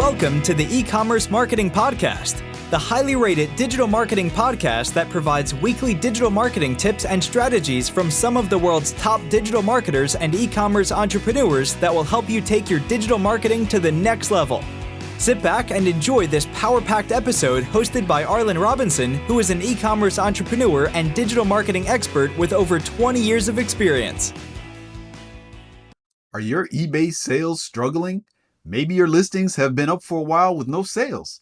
Welcome to the Ecommerce Marketing Podcast, the highly rated digital marketing podcast that provides weekly digital marketing tips and strategies from some of the world's top digital marketers and e-commerce entrepreneurs that will help you take your digital marketing to the next level. Sit back and enjoy this power-packed episode hosted by Arlen Robinson, who is an e-commerce entrepreneur and digital marketing expert with over 20 years of experience. Are your eBay sales struggling? Maybe your listings have been up for a while with no sales.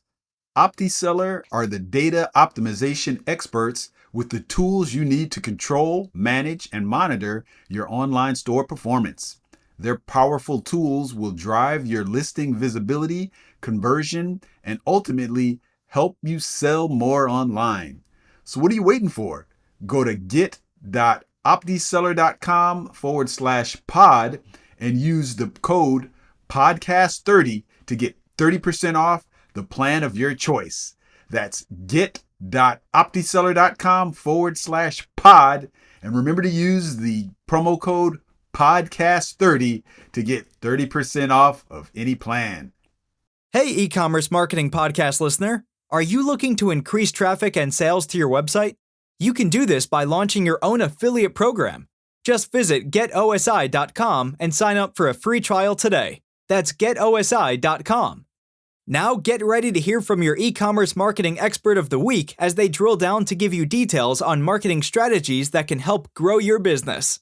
OptiSeller are the data optimization experts with the tools you need to control, manage, and monitor your online store performance. Their powerful tools will drive your listing visibility, conversion, and ultimately help you sell more online. So what are you waiting for? Go to get.optiseller.com/pod and use the code podcast30 to get 30% off the plan of your choice. That's get.optiseller.com/pod. And remember to use the promo code podcast30 to get 30% off of any plan. Hey, e-commerce marketing podcast listener. Are you looking to increase traffic and sales to your website? You can do this by launching your own affiliate program. Just visit getosi.com and sign up for a free trial today. That's getosi.com. Now get ready to hear from your e-commerce marketing expert of the week as they drill down to give you details on marketing strategies that can help grow your business.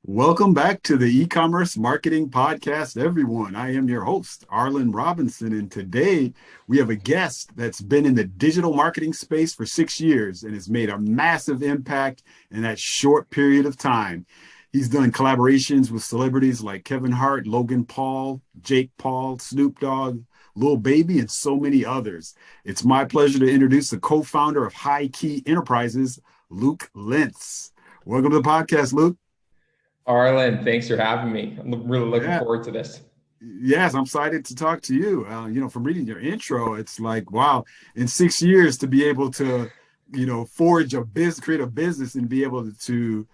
Welcome back to the E-Commerce Marketing Podcast, everyone. I am your host, Arlen Robinson, and today we have a guest that's been in the digital marketing space for 6 years and has made a massive impact in that short period of time. He's done collaborations with celebrities like Kevin Hart, Logan Paul, Jake Paul, Snoop Dogg, Lil Baby, and so many others. It's my pleasure to introduce the co-founder of HighKey Enterprises, Luke Lintz. Welcome to the podcast, Luke. Arlen, thanks for having me. I'm really looking forward to this. Yes, I'm excited to talk to you. From reading your intro, it's like, wow, in 6 years to be able to, forge a business, create a business and be able to,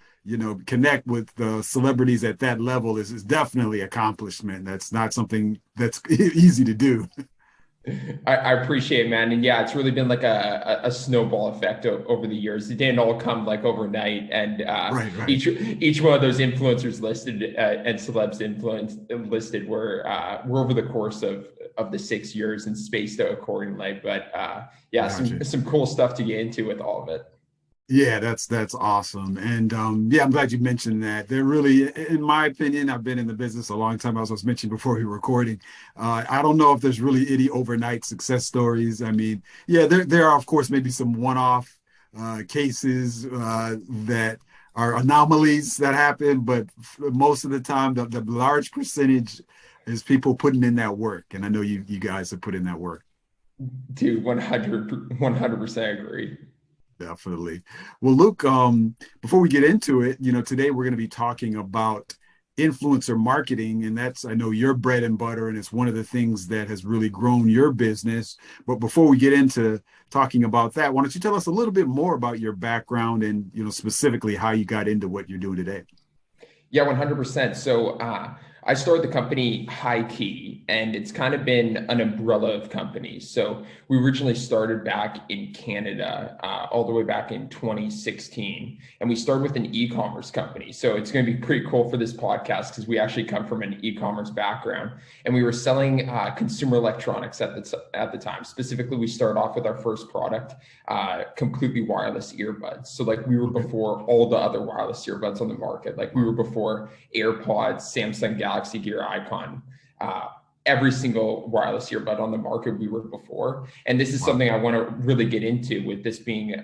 connect with the celebrities at that level is definitely an accomplishment. That's not something that's easy to do. I appreciate it, man. And yeah, it's really been like a snowball effect over the years. It didn't all come like overnight. And right. Each one of those influencers listed and celebs listed were over the course of the 6 years and spaced out accordingly. But gotcha. some cool stuff to get into with all of it. Yeah, that's awesome. And I'm glad you mentioned that. They're really, in my opinion, I've been in the business a long time, as I was mentioning before we were recording. I don't know if there's really any overnight success stories. I mean, there are, of course, maybe some one-off cases that are anomalies that happen, but most of the time, the large percentage is people putting in that work. And I know you guys have put in that work. Dude, 100% agree. Definitely. Well, Luke, before we get into it, today we're going to be talking about influencer marketing, and that's, I know, your bread and butter, and it's one of the things that has really grown your business. But before we get into talking about that, why don't you tell us a little bit more about your background and, specifically how you got into what you're doing today? Yeah, 100%. So I started the company HighKey, and it's kind of been an umbrella of companies. So we originally started back in Canada, all the way back in 2016, and we started with an e-commerce company. So it's going to be pretty cool for this podcast because we actually come from an e-commerce background, and we were selling consumer electronics at the time. Specifically, we started off with our first product, completely wireless earbuds. So like we were before all the other wireless earbuds on the market. Like we were before AirPods, Samsung Galaxy Gear Icon, every single wireless earbud on the market we were before. And this is something I want to really get into with this being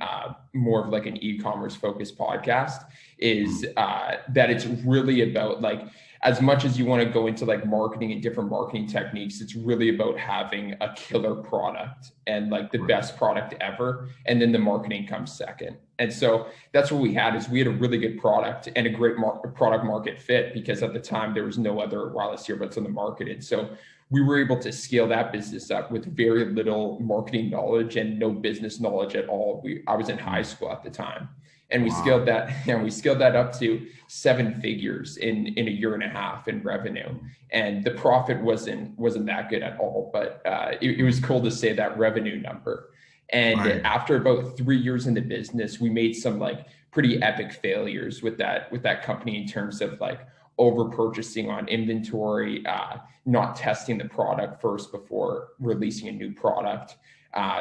more of like an e-commerce focused podcast, is that it's really about, like, as much as you want to go into like marketing and different marketing techniques, it's really about having a killer product and like the best product ever. And then the marketing comes second. And so that's what we had, is we had a really good product and a great product market fit, because at the time there was no other wireless earbuds on the market. And so we were able to scale that business up with very little marketing knowledge and no business knowledge at all. I was in high school at the time. And we Wow. scaled that, and we scaled that up to 7 figures in a year and a half in revenue. And the profit wasn't that good at all, but it was cool to say that revenue number. And Right. after about 3 years in the business, we made some like pretty epic failures with that company in terms of like over purchasing on inventory, not testing the product first before releasing a new product,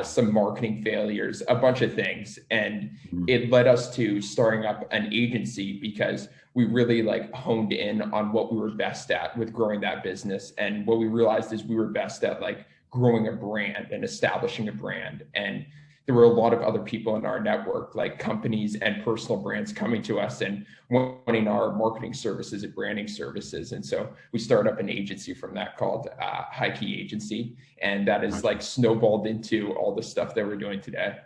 some marketing failures, a bunch of things. And it led us to starting up an agency because we really like honed in on what we were best at with growing that business. And what we realized is we were best at like growing a brand and establishing a brand. And there were a lot of other people in our network, like companies and personal brands coming to us and wanting our marketing services and branding services. And so we started up an agency from that called HighKey Agency. And that is like snowballed into all the stuff that we're doing today.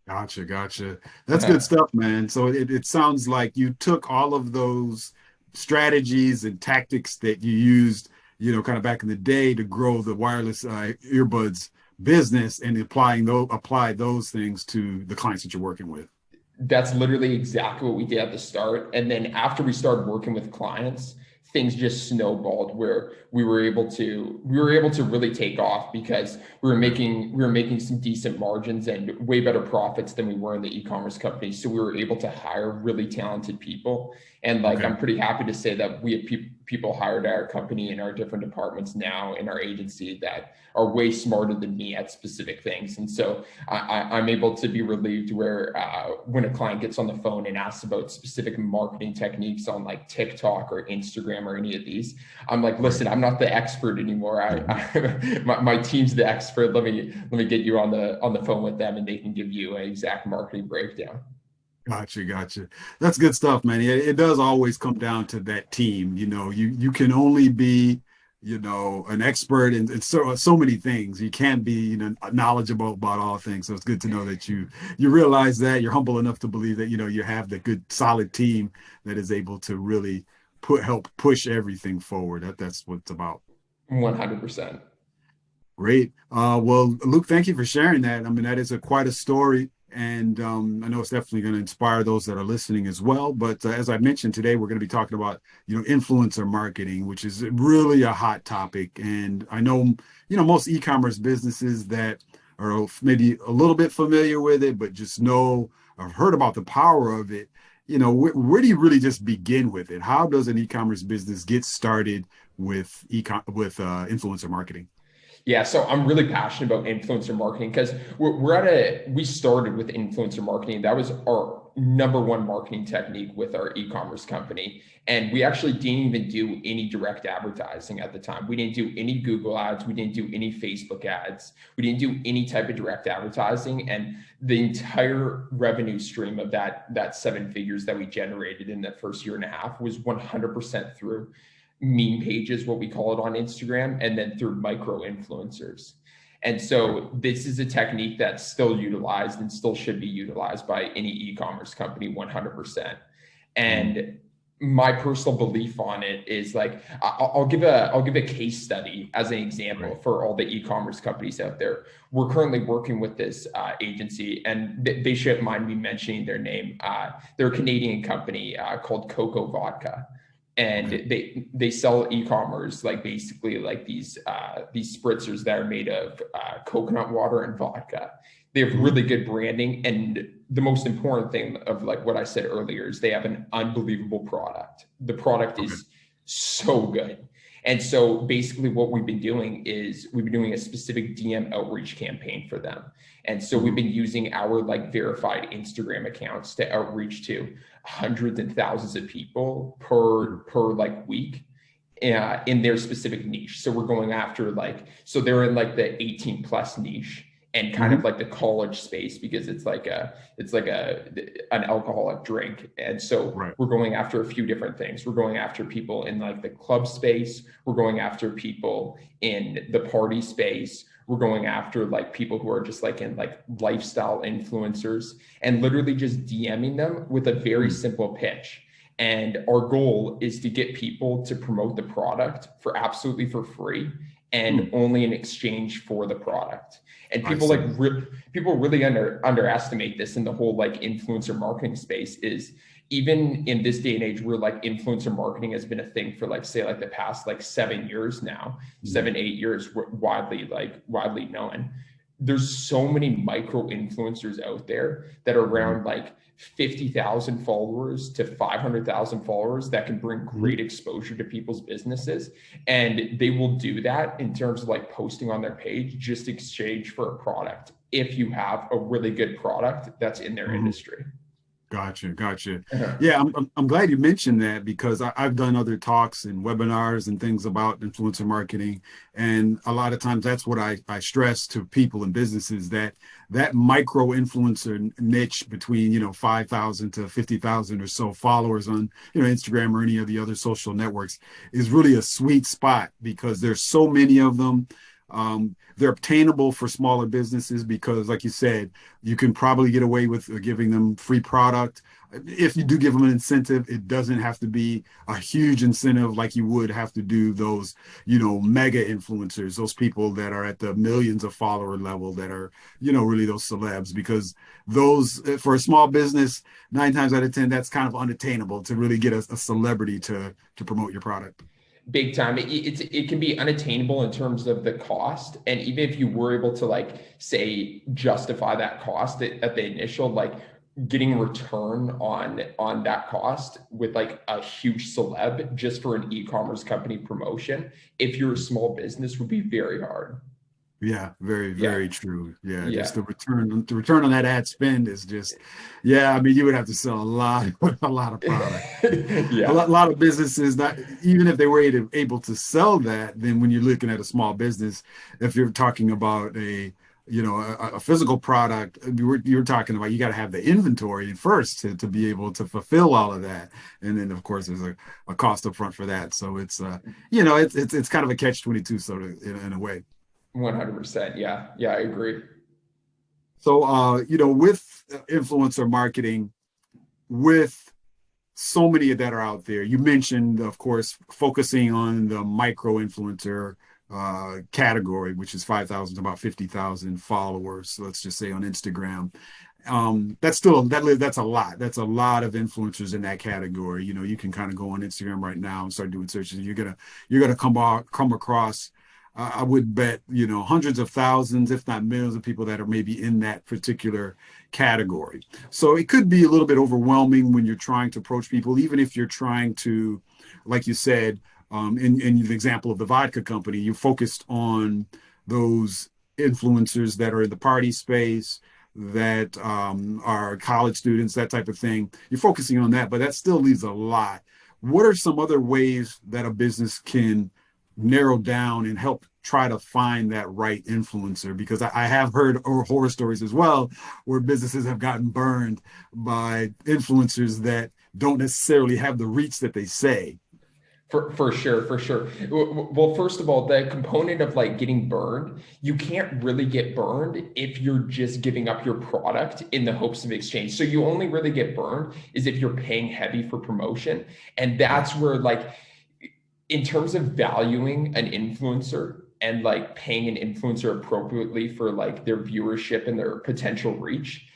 Gotcha. That's good stuff, man. So it sounds like you took all of those strategies and tactics that you used, kind of back in the day to grow the wireless earbuds business and apply those things to the clients that you're working with. That's literally exactly what we did at the start. And then after we started working with clients, things just snowballed where we were able to really take off because we were making some decent margins and way better profits than we were in the e-commerce company. So we were able to hire really talented people. And I'm pretty happy to say that we have people hired at our company in our different departments now in our agency that are way smarter than me at specific things. And so I'm able to be relieved where when a client gets on the phone and asks about specific marketing techniques on like TikTok or Instagram or any of these, I'm like, listen, I'm not the expert anymore. My team's the expert. Let me get you on the phone with them and they can give you an exact marketing breakdown. Gotcha. That's good stuff, man. It does always come down to that team. You can only be, an expert in so many things. You can't be, knowledgeable about all things. So it's good to know that you realize that you're humble enough to believe that, you have the good, solid team that is able to really help push everything forward. That's what it's about. 100%. Great. Well, Luke, thank you for sharing that. I mean, that is quite a story. And I know it's definitely going to inspire those that are listening as well. But as I mentioned today, we're going to be talking about, influencer marketing, which is really a hot topic. And I know, most e-commerce businesses that are maybe a little bit familiar with it, but just know or heard about the power of it. Where do you really just begin with it? How does an e-commerce business get started with influencer marketing? Yeah, so I'm really passionate about influencer marketing because we started with influencer marketing. That was our number one marketing technique with our e-commerce company. And we actually didn't even do any direct advertising at the time. We didn't do any Google ads. We didn't do any Facebook ads. We didn't do any type of direct advertising. And the entire revenue stream of that 7 figures that we generated in the first year and a half was 100% through meme pages, what we call it on Instagram, and then through micro influencers. And so this is a technique that's still utilized and still should be utilized by any e-commerce company 100%. And my personal belief on it is like, I'll give a case study as an example for all the e-commerce companies out there. We're currently working with this agency, and they shouldn't mind me mentioning their name. They're a Canadian company called Coco Vodka. And they sell e-commerce, like basically like these spritzers that are made of coconut water and vodka. They have really good branding. And the most important thing of like what I said earlier is they have an unbelievable product. The product is so good. And so basically what we've been doing is we've been doing a specific DM outreach campaign for them. And so we've been using our like verified Instagram accounts to outreach to hundreds and thousands of people per like week in their specific niche. So we're going after so they're in like the 18 plus niche and kind of like the college space because it's like an alcoholic drink. And so we're going after a few different things. We're going after people in like the club space. We're going after people in the party space. We're going after like people who are just like in like lifestyle influencers and literally just DMing them with a very simple pitch. And our goal is to get people to promote the product for absolutely for free and only in exchange for the product. And people people really underestimate this in the whole like influencer marketing space. Is even in this day and age where like influencer marketing has been a thing for like, say, like the past like 7 years now, 7-8 years, widely known. There's so many micro influencers out there that are around like 50,000 followers to 500,000 followers that can bring great exposure to people's businesses. And they will do that in terms of like posting on their page, just exchange for a product if you have a really good product that's in their industry. Gotcha. Yeah, I'm glad you mentioned that, because I've done other talks and webinars and things about influencer marketing. And a lot of times that's what I stress to people and businesses, that micro influencer niche between, 5,000 to 50,000 or so followers on, Instagram or any of the other social networks is really a sweet spot, because there's so many of them. They're obtainable for smaller businesses because, like you said, you can probably get away with giving them free product. If you do give them an incentive, it doesn't have to be a huge incentive like you would have to do those, mega influencers, those people that are at the millions of follower level that are, really those celebs, because those, for a small business, 9 times out of 10, that's kind of unattainable to really get a celebrity to promote your product. Big time. It can be unattainable in terms of the cost. And even if you were able to like, say, justify that cost at the initial, like getting return on that cost with like a huge celeb just for an e-commerce company promotion, if you're a small business, would be very hard. Yeah, very true. Yeah, just the return on that ad spend is just, you would have to sell a lot of product. A lot of businesses, not even if they were able to sell that, then when you're looking at a small business, if you're talking about a physical product, you're talking about, you got to have the inventory first to be able to fulfill all of that, and then of course there's a cost up front for that. So it's it's kind of a catch-22 sort of in a way. 100%. Yeah, I agree. So, with influencer marketing, with so many that are out there, you mentioned, of course, focusing on the micro influencer category, which is 5,000 to about 50,000 followers. So let's just say on Instagram. That's a lot. That's a lot of influencers in that category. You can kind of go on Instagram right now and start doing searches. You're gonna come across, I would bet, hundreds of thousands, if not millions of people that are maybe in that particular category. So it could be a little bit overwhelming when you're trying to approach people, even if you're trying to, like you said, in the example of the vodka company, you focused on those influencers that are in the party space, that are college students, that type of thing. You're focusing on that, but that still leaves a lot. What are some other ways that a business can narrow down and help try to find that right influencer? Because I have heard horror stories as well, where businesses have gotten burned by influencers that don't necessarily have the reach that they say. For sure. Well, first of all, the component of like getting burned, you can't really get burned if you're just giving up your product in the hopes of exchange. So you only really get burned is if you're paying heavy for promotion. And that's where, like, in terms of valuing an influencer and like paying an influencer appropriately for like their viewership and their potential reach,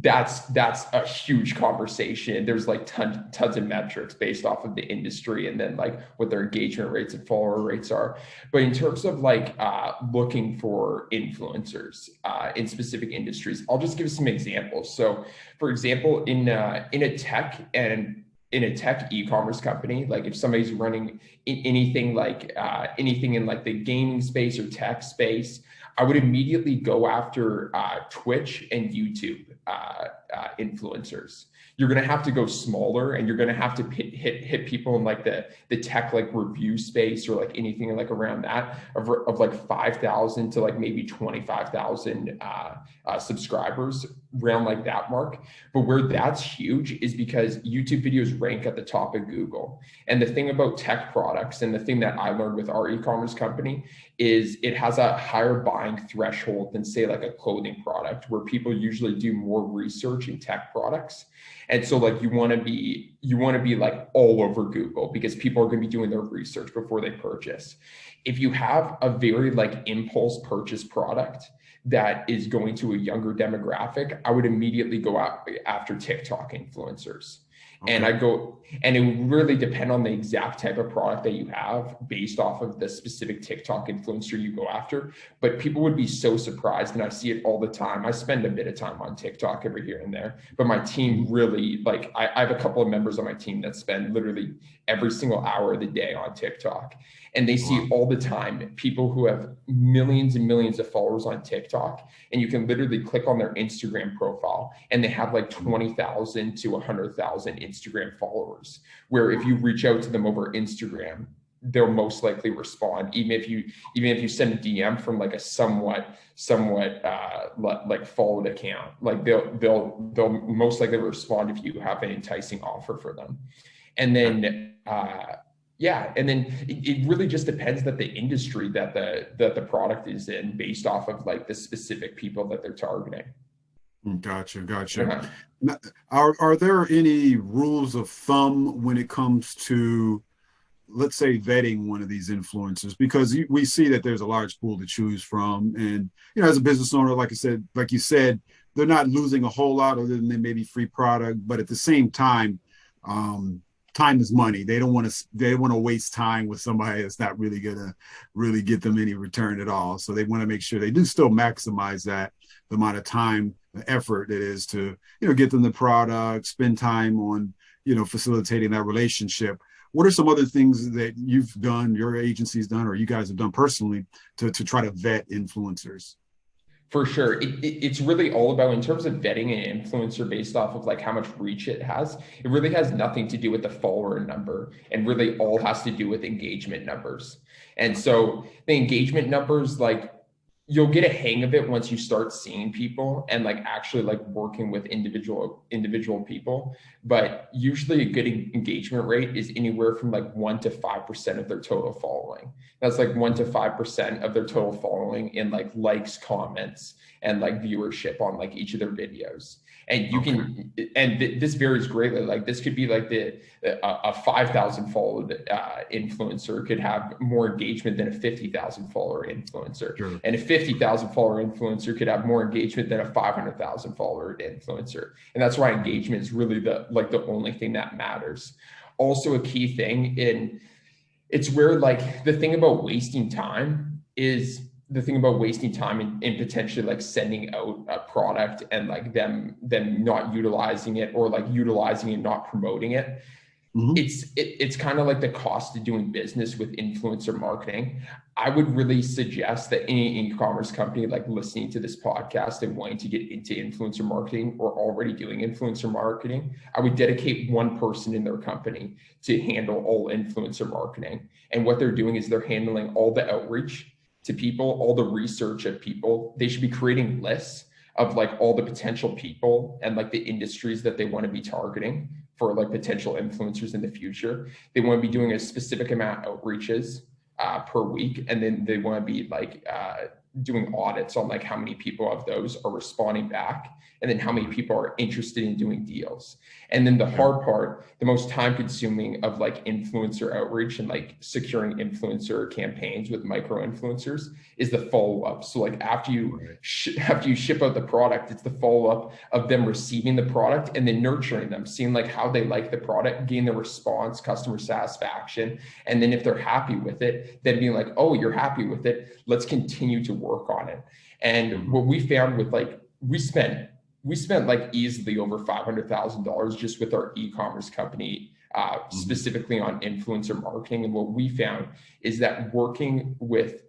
that's a huge conversation. There's like tons of metrics based off of the industry and then like what their engagement rates and follower rates are. But in terms of like looking for influencers in specific industries, I'll just give some examples. So for example, in a tech e-commerce company, like if somebody's running anything in like the gaming space or tech space, I would immediately go after Twitch and YouTube influencers. You're going to have to go smaller, and you're going to have to hit people in like the tech like review space or like anything like around that of like 5,000 to like maybe 25,000 subscribers, around like that mark. But where that's huge is because YouTube videos rank at the top of Google. And the thing about tech products, and the thing that I learned with our e-commerce company, is it has a higher buying threshold than, say, like a clothing product, where people usually do more research researching tech products. And so like you want to be like all over Google because people are going to be doing their research before they purchase. If you have a very like impulse purchase product that is going to a younger demographic, I would immediately go out after TikTok influencers. Okay. And it would really depend on the exact type of product that you have based off of the specific TikTok influencer you go after. But people would be so surprised, and I see it all the time. I spend a bit of time on TikTok every here and there, but my team really, like, I have a couple of members on my team that spend literally every single hour of the day on TikTok. And they see all the time people who have millions and millions of followers on TikTok, and you can literally click on their Instagram profile and they have like 20,000 to 100,000 Instagram followers, where if you reach out to them over Instagram, they'll most likely respond. Even if you send a DM from like a somewhat like followed account, like they'll most likely respond if you have an enticing offer for them. And then, and then it really just depends that the industry that the product is in based off of like the specific people that they're targeting. Gotcha. Uh-huh. Are there any rules of thumb when it comes to, let's say, vetting one of these influencers? Because we see that there's a large pool to choose from, and as a business owner, like you said, they're not losing a whole lot other than maybe free product, but at the same time, time is money. They don't want to waste time with somebody that's not really gonna really get them any return at all. So they want to make sure they do still maximize the amount of time, the effort it is to get them the product, spend time on facilitating that relationship. What are some other things that you've done, your agency's done, or you guys have done personally to try to vet influencers? For sure. It's really all about, in terms of vetting an influencer based off of like how much reach it has, it really has nothing to do with the follower number, and really all has to do with engagement numbers. And so the engagement numbers, like, you'll get a hang of it once you start seeing people and like actually like working with individual people. But usually a good engagement rate is anywhere from like 1% to 5% of their total following. That's like 1% to 5% of their total following in like likes, comments, and like viewership on like each of their videos. And you can, and this varies greatly. Like this could be like a 5,000 followed influencer could have more engagement than a 50,000 follower influencer. Sure. And a 50,000 follower influencer could have more engagement than a 500,000 follower influencer. And that's why engagement is really the only thing that matters. Also a key thing it's where like the thing about wasting time in potentially like sending out a product and like them not utilizing it, or like utilizing and not promoting it. Mm-hmm. It's kind of like the cost of doing business with influencer marketing. I would really suggest that any e-commerce company like listening to this podcast and wanting to get into influencer marketing or already doing influencer marketing, I would dedicate one person in their company to handle all influencer marketing. And what they're doing is they're handling all the outreach to people, all the research of people. They should be creating lists of like all the potential people and like the industries that they want to be targeting for like potential influencers in the future. They want to be doing a specific amount of outreaches per week. And then they want to be like doing audits on like how many people of those are responding back, and then how many people are interested in doing deals. And then the hard part, the most time consuming of like influencer outreach and like securing influencer campaigns with micro influencers is the follow-up. So like after you ship out the product, it's the follow-up of them receiving the product and then nurturing them, seeing like how they like the product, gain the response, customer satisfaction. And then if they're happy with it, then being like, oh, you're happy with it, let's continue to work on it. And what we found with like, we spent like easily over $500,000 just with our e-commerce company, specifically on influencer marketing. And what we found is that working with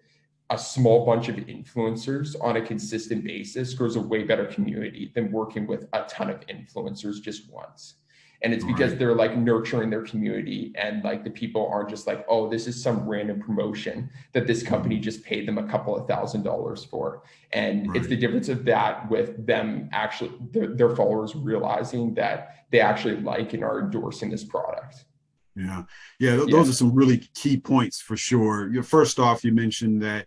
a small bunch of influencers on a consistent basis grows a way better community than working with a ton of influencers just once. And it's because they're like nurturing their community, and like the people aren't just like, oh, this is some random promotion that this company just paid them a couple of $1,000s for. And it's the difference of that with them actually, their followers realizing that they actually like and are endorsing this product. Yeah. Those are some really key points for sure. First off, you mentioned that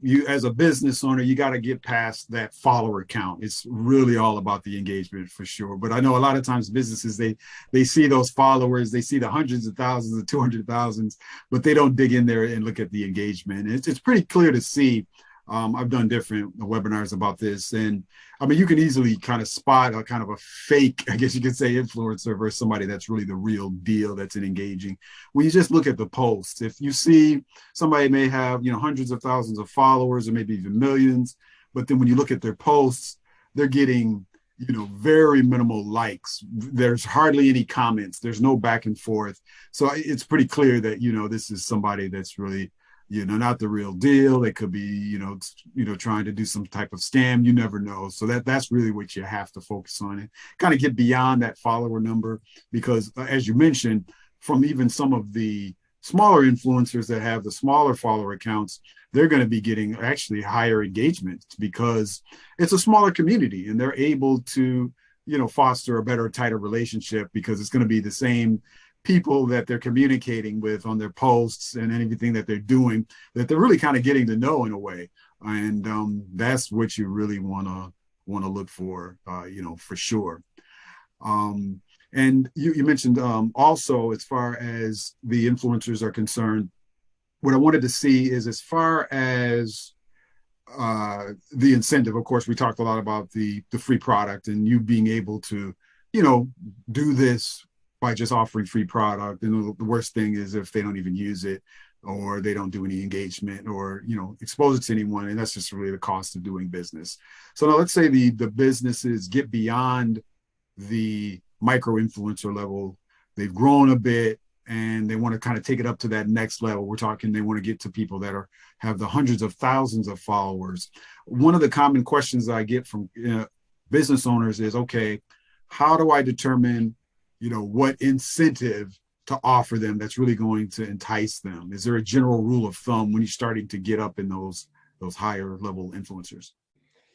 you as a business owner, you got to get past that follower count. It's really all about the engagement for sure. But I know a lot of times businesses, they see those followers, they see the hundreds of thousands, the 200,000s, but they don't dig in there and look at the engagement. It's pretty clear to see. I've done different webinars about this, and I mean, you can easily kind of spot a kind of a fake, I guess you could say, influencer versus somebody that's really the real deal, that's engaging. When you just look at the posts, if you see somebody may have, hundreds of thousands of followers or maybe even millions, but then when you look at their posts, they're getting, very minimal likes. There's hardly any comments. There's no back and forth. So it's pretty clear that, this is somebody that's really, not the real deal. They could be, trying to do some type of scam. You never know. So that's really what you have to focus on, and kind of get beyond that follower number, because as you mentioned, from even some of the smaller influencers that have the smaller follower accounts, they're going to be getting actually higher engagement because it's a smaller community and they're able to, foster a better, tighter relationship, because it's going to be the same people that they're communicating with on their posts and anything that they're doing, that they're really kind of getting to know in a way. And that's what you really want to look for, for sure. And you mentioned also, as far as the influencers are concerned, what I wanted to see is, as far as the incentive, of course, we talked a lot about the free product and you being able to, do this by just offering free product. And the worst thing is if they don't even use it, or they don't do any engagement, or, expose it to anyone. And that's just really the cost of doing business. So now let's say the businesses get beyond the micro influencer level. They've grown a bit and they want to kind of take it up to that next level. We're talking, they want to get to people that have the hundreds of thousands of followers. One of the common questions that I get from business owners is, okay, how do I determine what incentive to offer them that's really going to entice them? Is there a general rule of thumb when you're starting to get up in those higher level influencers?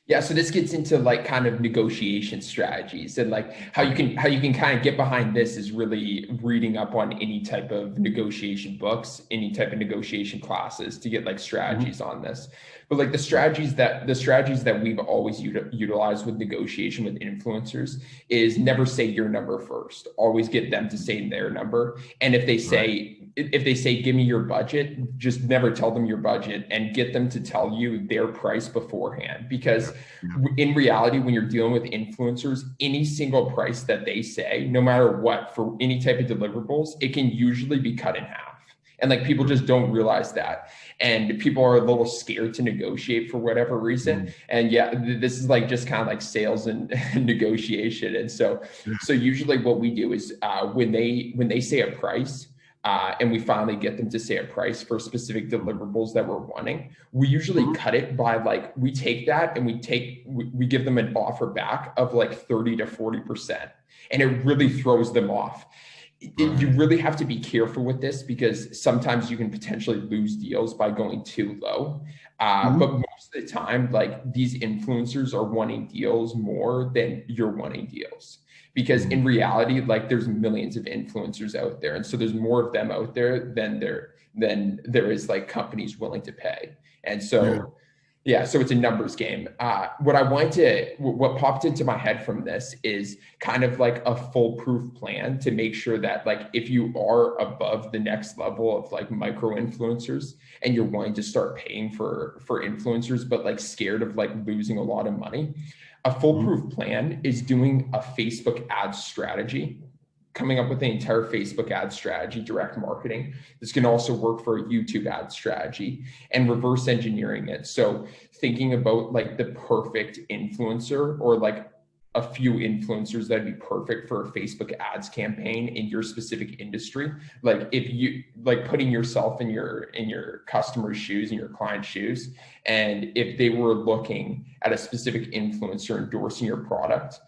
Yeah, so this gets into like kind of negotiation strategies, and like how you can kind of get behind this is really reading up on any type of negotiation books, any type of negotiation classes to get like strategies on this. But like the strategies that we've always utilized with negotiation with influencers is never say your number first. Always get them to say their number. And if they say give me your budget, just never tell them your budget, and get them to tell you their price beforehand. Because in reality, when you're dealing with influencers, any single price that they say, no matter what, for any type of deliverables, it can usually be cut in half. And like people just don't realize that. And people are a little scared to negotiate for whatever reason. And yeah, this is like just kind of like sales and negotiation. And so usually what we do is when they say a price, and we finally get them to say a price for specific deliverables that we're wanting, we usually cut it by like, we take that and we give them an offer back of like 30 to 40%. And it really throws them off. You really have to be careful with this, because sometimes you can potentially lose deals by going too low. But most of the time, like these influencers are wanting deals more than you're wanting deals. Because in reality, like there's millions of influencers out there. And so there's more of them out there than there is like companies willing to pay. And so, so it's a numbers game. What popped into my head from this is kind of like a foolproof plan to make sure that like, if you are above the next level of like micro influencers and you're wanting to start paying for influencers, but like scared of like losing a lot of money, a foolproof plan is doing a Facebook ad strategy, coming up with the entire Facebook ad strategy, direct marketing. This can also work for a YouTube ad strategy, and reverse engineering it. So thinking about like the perfect influencer, or like a few influencers that'd be perfect for a Facebook ads campaign in your specific industry. Like if you like putting yourself in your customer's shoes, in your client's shoes, and if they were looking at a specific influencer endorsing your product,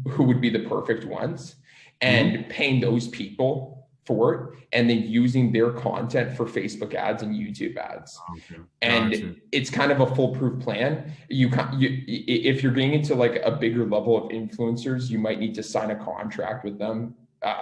who would be the perfect ones, and paying those people for it, and then using their content for Facebook ads and YouTube ads. And it's kind of a foolproof plan. If you're getting into like a bigger level of influencers, you might need to sign a contract with them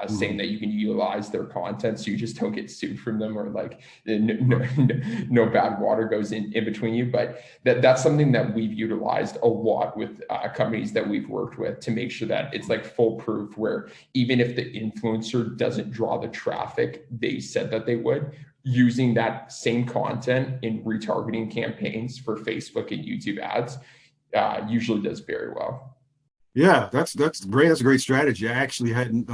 saying that you can utilize their content so you just don't get sued from them, or like no bad water goes in between you. But that's something that we've utilized a lot with companies that we've worked with to make sure that it's like foolproof, where even if the influencer doesn't draw the traffic they said that they would, using that same content in retargeting campaigns for Facebook and YouTube ads usually does very well. Yeah, that's great. That's a great strategy. I actually hadn't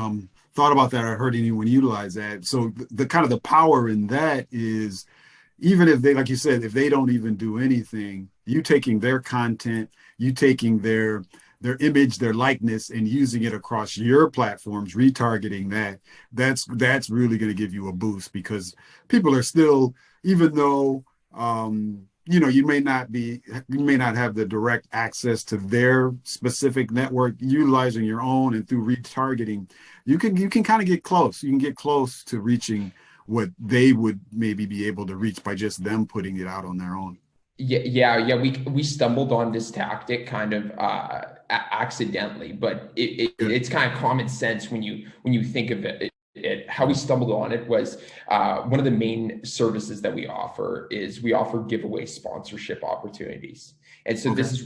thought about that or heard anyone utilize that. So the kind of the power in that is, even if they, like you said, if they don't even do anything, you taking their content, you taking their image, their likeness, and using it across your platforms, retargeting that's really going to give you a boost, because people are still, even though you may not have the direct access to their specific network, utilizing your own and through retargeting, you can kind of get close. You can get close to reaching what they would maybe be able to reach by just them putting it out on their own. Yeah. We stumbled on this tactic kind of accidentally, but it's kind of common sense when you think of it. How we stumbled on it was one of the main services that we offer giveaway sponsorship opportunities. And so this is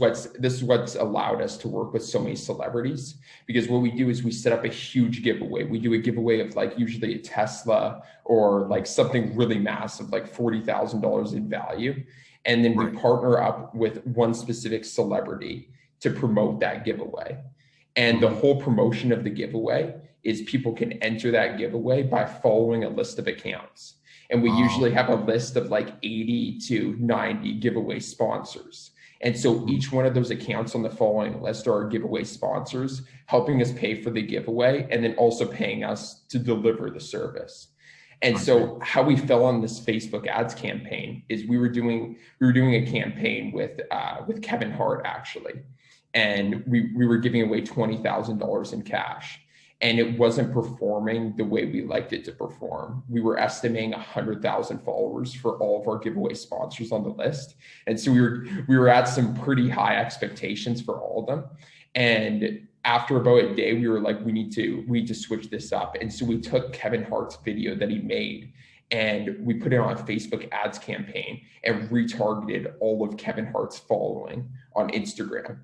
what's allowed us to work with so many celebrities, because what we do is we set up a huge giveaway. We do a giveaway of like usually a Tesla or like something really massive, like $40,000 in value. And then we partner up with one specific celebrity to promote that giveaway. And the whole promotion of the giveaway is people can enter that giveaway by following a list of accounts. And we usually have a list of like 80 to 90 giveaway sponsors. And so each one of those accounts on the following list are our giveaway sponsors, helping us pay for the giveaway and then also paying us to deliver the service. And so how we fell on this Facebook ads campaign is we were doing a campaign with Kevin Hart, actually. And we were giving away $20,000 in cash. And it wasn't performing the way we liked it to perform. We were estimating 100,000 followers for all of our giveaway sponsors on the list. And so we were at some pretty high expectations for all of them. And after about a day, we were like, we need to switch this up. And so we took Kevin Hart's video that he made and we put it on a Facebook ads campaign and retargeted all of Kevin Hart's following on Instagram,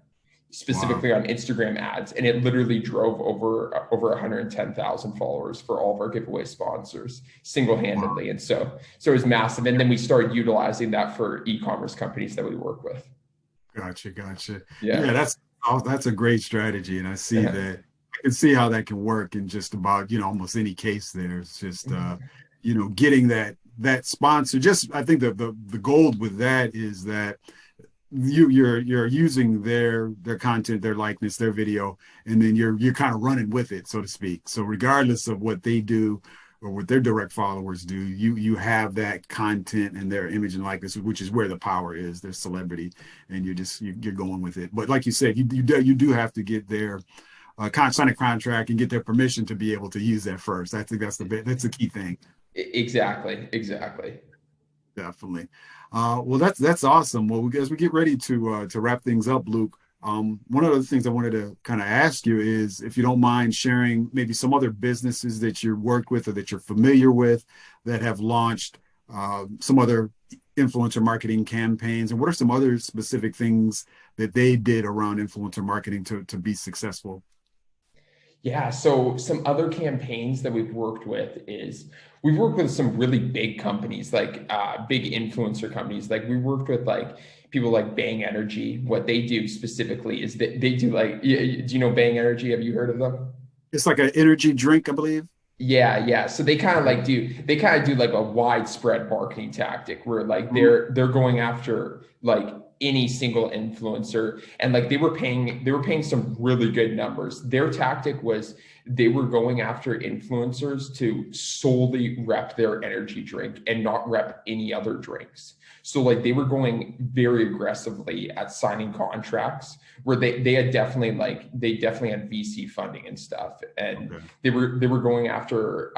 specifically on Instagram ads. And it literally drove over 110,000 followers for all of our giveaway sponsors single-handedly. And so it was massive. And then we started utilizing that for e-commerce companies that we work with. Gotcha. Yeah, that's a great strategy. And I see that. I can see how that can work in just about, almost any case there. It's just, getting that sponsor. Just, I think the gold with that is that you're using their content, their likeness, their video, and then you're kind of running with it, so to speak. So regardless of what they do or what their direct followers do, you have that content and their image and likeness, which is where the power is, their celebrity, and you're going with it. But like you said, you do have to get their sign a contract and get their permission to be able to use that first. I think that's the key thing. Exactly. Definitely. Well, that's awesome. Well, as we get ready to wrap things up, Luke, one of the things I wanted to kind of ask you is if you don't mind sharing maybe some other businesses that you worked with or that you're familiar with that have launched some other influencer marketing campaigns, and what are some other specific things that they did around influencer marketing to be successful? Yeah, so some other campaigns that we've worked with some really big companies, like big influencer companies. Like we worked with like people like Bang Energy. What they do specifically is that they do like, do you know Bang Energy? Have you heard of them? It's like an energy drink, I believe. Yeah. So they kind of do like a widespread marketing tactic where like they're going after like any single influencer, and like they were paying some really good numbers. Their tactic was they were going after influencers to solely rep their energy drink and not rep any other drinks. So like they were going very aggressively at signing contracts where they definitely had VC funding and stuff. And they were going after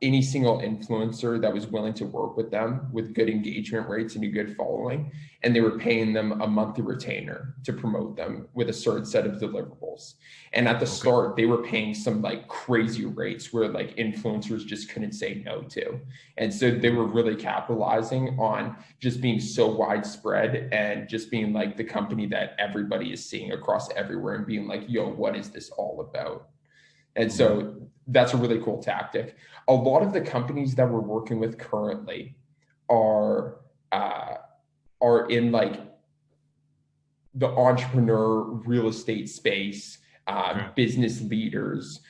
any single influencer that was willing to work with them with good engagement rates and a good following. And they were paying them a monthly retainer to promote them with a certain set of deliverables. And at the start, they were paying some like crazy rates where like influencers just couldn't say no to. And so they were really capitalizing on just being so widespread and just being like the company that everybody is seeing across everywhere and being like, yo, what is this all about? And so that's a really cool tactic. A lot of the companies that we're working with currently are in like the entrepreneur real estate space, business leaders.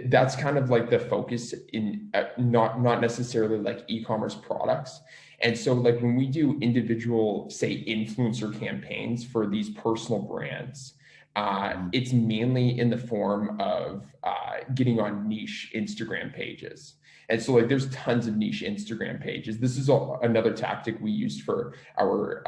That's kind of like the focus in not necessarily like e-commerce products. And so like when we do individual, say, influencer campaigns for these personal brands, it's mainly in the form of getting on niche Instagram pages. And so like there's tons of niche Instagram pages. This is another tactic we used for our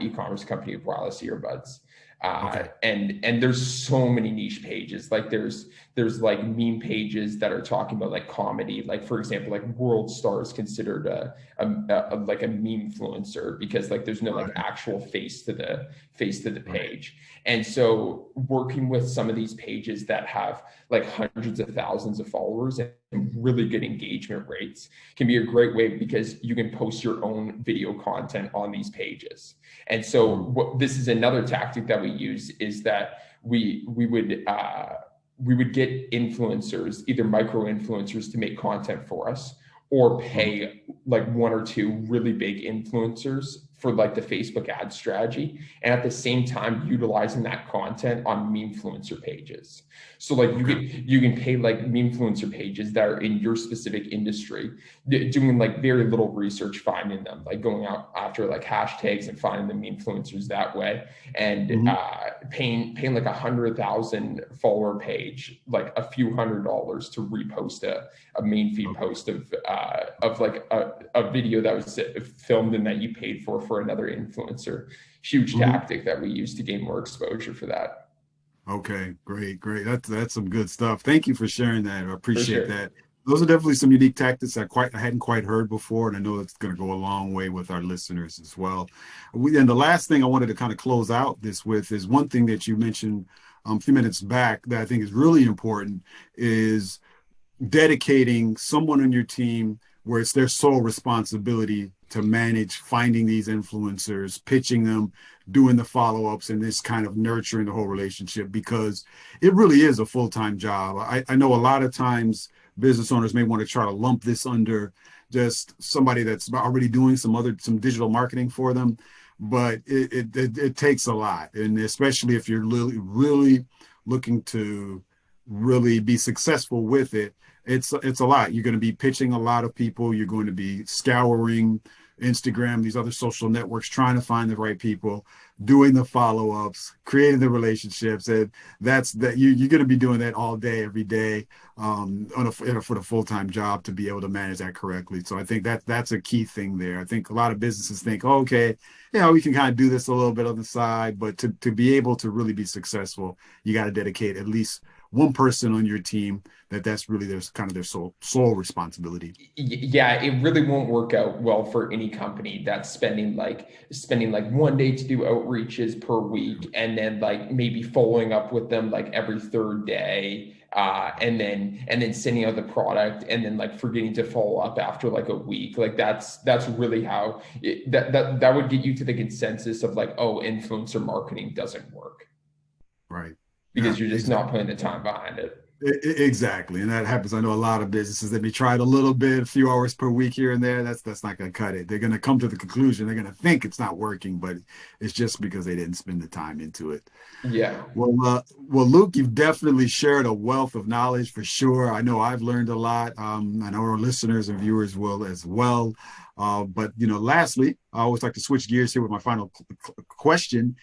e-commerce company of wireless earbuds. And there's so many niche pages. Like there's like meme pages that are talking about like comedy. Like for example, like World Star is considered like a meme influencer because like there's no like actual face to the page. And so working with some of these pages that have like hundreds of thousands of followers and really good engagement rates can be a great way because you can post your own video content on these pages. And so this is another tactic that we use is that we would get influencers, either micro influencers, to make content for us, or pay like one or two really big influencers for like the Facebook ad strategy, and at the same time utilizing that content on meme-influencer pages. So like you can pay like meme-influencer pages that are in your specific industry, doing like very little research, finding them, like going out after like hashtags and finding the meme-influencers that way, and paying like 100,000 follower page, like a few $100s to repost a main feed post of like a video that was filmed and that you paid for another influencer. Huge tactic that we use to gain more exposure for that. Okay, great. That's some good stuff. Thank you for sharing that. I appreciate that. Those are definitely some unique tactics I hadn't quite heard before, and I know it's going to go a long way with our listeners as well. And the last thing I wanted to kind of close out this with is one thing that you mentioned a few minutes back that I think is really important is dedicating someone on your team where it's their sole responsibility to manage finding these influencers, pitching them, doing the follow-ups, and this kind of nurturing the whole relationship, because it really is a full-time job. I know a lot of times business owners may want to try to lump this under just somebody that's already doing some digital marketing for them, but it takes a lot. And especially if you're really looking to really be successful with it, it's a lot. You're going to be pitching a lot of people. You're going to be scouring Instagram, these other social networks, trying to find the right people, doing the follow-ups, creating the relationships. And you're going to be doing that all day, every day, for the full-time job to be able to manage that correctly. So I think that's a key thing there. I think a lot of businesses think, oh, okay, we can kind of do this a little bit on the side, but to be able to really be successful, you got to dedicate at least one person on your team that's really their sole responsibility. Yeah, it really won't work out well for any company that's spending like 1 day to do outreaches per week, and then like maybe following up with them like every third day, and then sending out the product, and then like forgetting to follow up after like a week. Like that's really how that would get you to the consensus of like, oh, influencer marketing doesn't work. Right. Because you're just not putting the time behind it. Exactly. And that happens. I know a lot of businesses that may try it a little bit, a few hours per week here and there. That's not going to cut it. They're going to come to the conclusion. They're going to think it's not working, but it's just because they didn't spend the time into it. Yeah. Well, Luke, you've definitely shared a wealth of knowledge for sure. I know I've learned a lot. I know our listeners and viewers will as well. But lastly, I always like to switch gears here with my final question,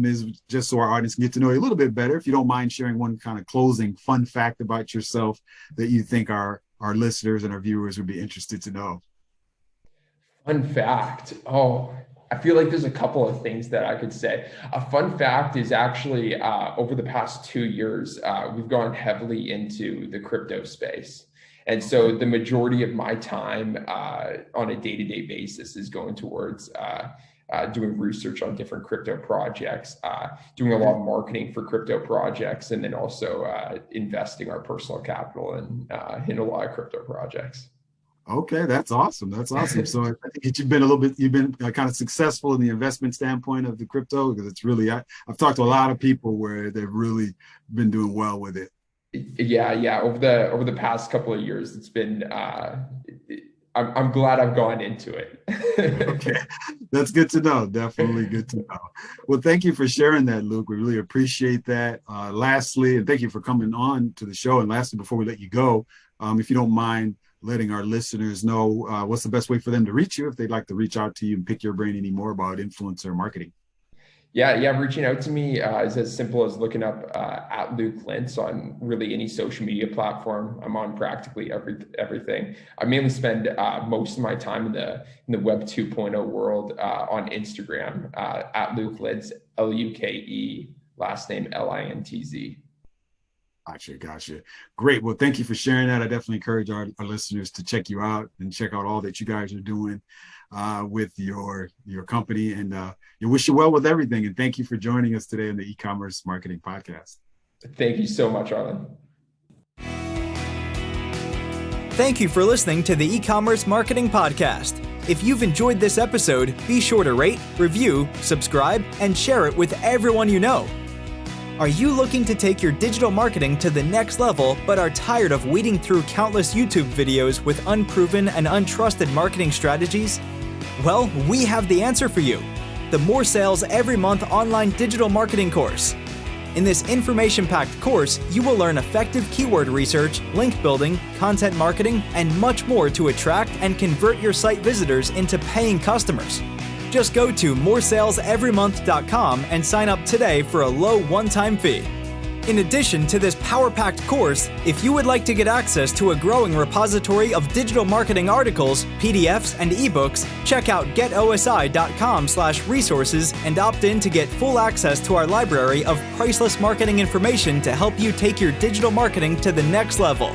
is just so our audience can get to know you a little bit better. If you don't mind sharing one kind of closing fun fact about yourself that you think our listeners and our viewers would be interested to know. Fun fact. Oh, I feel like there's a couple of things that I could say. A fun fact is actually over the past 2 years, we've gone heavily into the crypto space. And so the majority of my time on a day-to-day basis is going towards doing research on different crypto projects, doing a lot of marketing for crypto projects, and then also investing our personal capital in a lot of crypto projects. Okay, that's awesome. That's awesome. So I think you've been kind of successful in the investment standpoint of the crypto, because it's really, I've talked to a lot of people where they've really been doing well with it. Yeah. Over the past couple of years, it's been, I'm glad I've gone into it. Okay, that's good to know. Definitely good to know. Well, thank you for sharing that, Luke. We really appreciate that. Lastly, and thank you for coming on to the show. And lastly, before we let you go, if you don't mind letting our listeners know what's the best way for them to reach you if they'd like to reach out to you and pick your brain any more about influencer marketing. Yeah. Reaching out to me is as simple as looking up at Luke Lintz on really any social media platform. I'm on practically everything. I mainly spend most of my time in the Web 2.0 world on Instagram at Luke Lintz, Luke, last name Lintz. Gotcha. Great. Well, thank you for sharing that. I definitely encourage our listeners to check you out and check out all that you guys are doing with your company. And you wish you well with everything. And thank you for joining us today on the E-Commerce Marketing Podcast. Thank you so much, Arlen. Thank you for listening to the E-Commerce Marketing Podcast. If you've enjoyed this episode, be sure to rate, review, subscribe, and share it with everyone you know. Are you looking to take your digital marketing to the next level, but are tired of wading through countless YouTube videos with unproven and untrusted marketing strategies? Well, we have the answer for you. The More Sales Every Month online digital marketing course. In this information-packed course, you will learn effective keyword research, link building, content marketing, and much more to attract and convert your site visitors into paying customers. Just go to moresaleseverymonth.com and sign up today for a low one-time fee. In addition to this power-packed course, if you would like to get access to a growing repository of digital marketing articles, PDFs, and ebooks, check out getosi.com/resources and opt in to get full access to our library of priceless marketing information to help you take your digital marketing to the next level.